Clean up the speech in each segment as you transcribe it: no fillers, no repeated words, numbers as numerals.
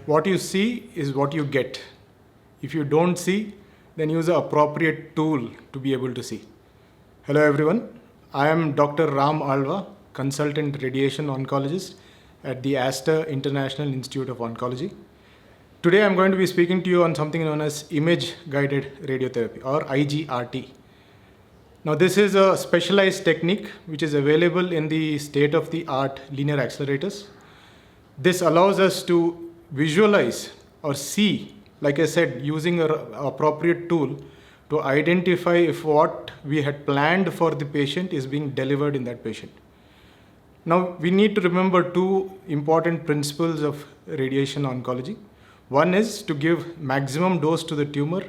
what you see is what you get. If you don't see, then use an appropriate tool to be able to see. Hello everyone, I am Dr. Charith Alva, consultant radiation oncologist at the Aster International Institute of Oncology. Today I'm going to be speaking to you on something known as image-guided radiotherapy, or IGRT. Now this is a specialized technique which is available in the state-of-the-art linear accelerators. This allows us to visualize or see, like I said, using an appropriate tool to identify if what we had planned for the patient is being delivered in that patient. Now we need to remember two important principles of radiation oncology. One is to give maximum dose to the tumor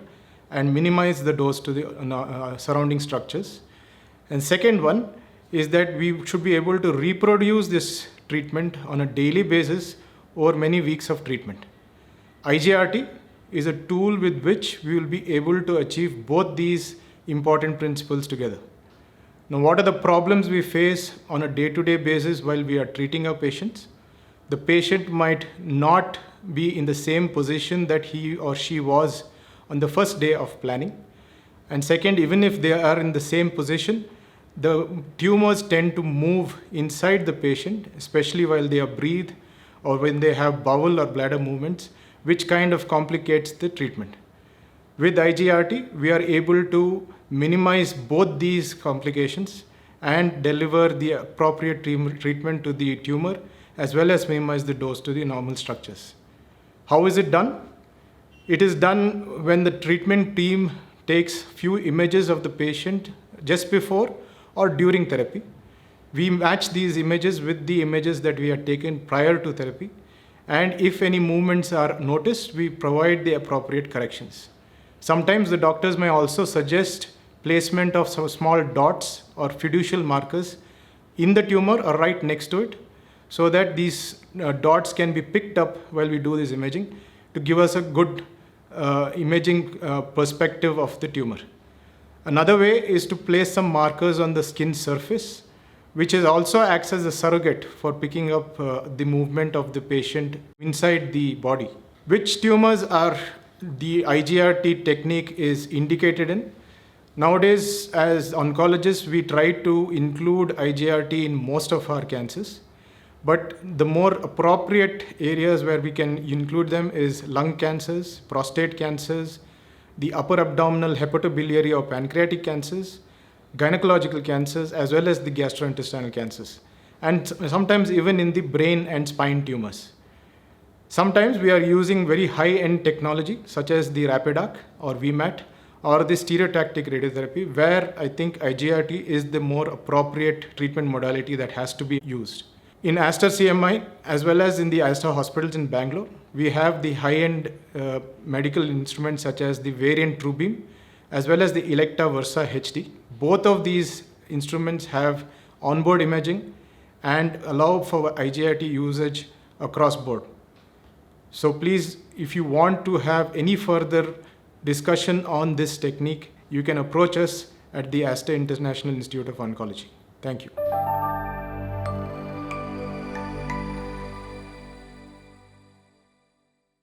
and minimize the dose to the surrounding structures. And second one is that we should be able to reproduce this treatment on a daily basis over many weeks of treatment. IGRT is a tool with which we will be able to achieve both these important principles together. Now, what are the problems we face on a day-to-day basis while we are treating our patients? The patient might not be in the same position that he or she was on the first day of planning. And second, even if they are in the same position, the tumors tend to move inside the patient, especially while they breathe or when they have bowel or bladder movements, which kind of complicates the treatment. With IGRT, we are able to minimize both these complications and deliver the appropriate treatment to the tumor, as well as minimize the dose to the normal structures. How is it done? It is done when the treatment team takes few images of the patient just before or during therapy. We match these images with the images that we had taken prior to therapy. And if any movements are noticed, we provide the appropriate corrections. Sometimes the doctors may also suggest placement of some small dots or fiducial markers in the tumor or right next to it, so that these dots can be picked up while we do this imaging to give us a good imaging perspective of the tumor. Another way is to place some markers on the skin surface, which also acts as a surrogate for picking up the movement of the patient inside the body. Which tumors are the IGRT technique is indicated in? Nowadays, as oncologists, we try to include IGRT in most of our cancers. But the more appropriate areas where we can include them is lung cancers, prostate cancers, the upper abdominal hepatobiliary or pancreatic cancers, gynecological cancers, as well as the gastrointestinal cancers, and sometimes even in the brain and spine tumors. Sometimes we are using very high-end technology such as the RAPIDAC or VMAT or the stereotactic radiotherapy, where I think IGRT is the more appropriate treatment modality that has to be used. In Aster CMI, as well as in the Aster hospitals in Bangalore, we have the high-end medical instruments such as the variant TrueBeam, as well as the 𝗘𝗃𝗃-HD. Both of these instruments have onboard imaging and allow for IGRT usage across board. So please, if you want to have any further discussion on this technique, you can approach us at the Aster International Institute of Oncology. Thank you.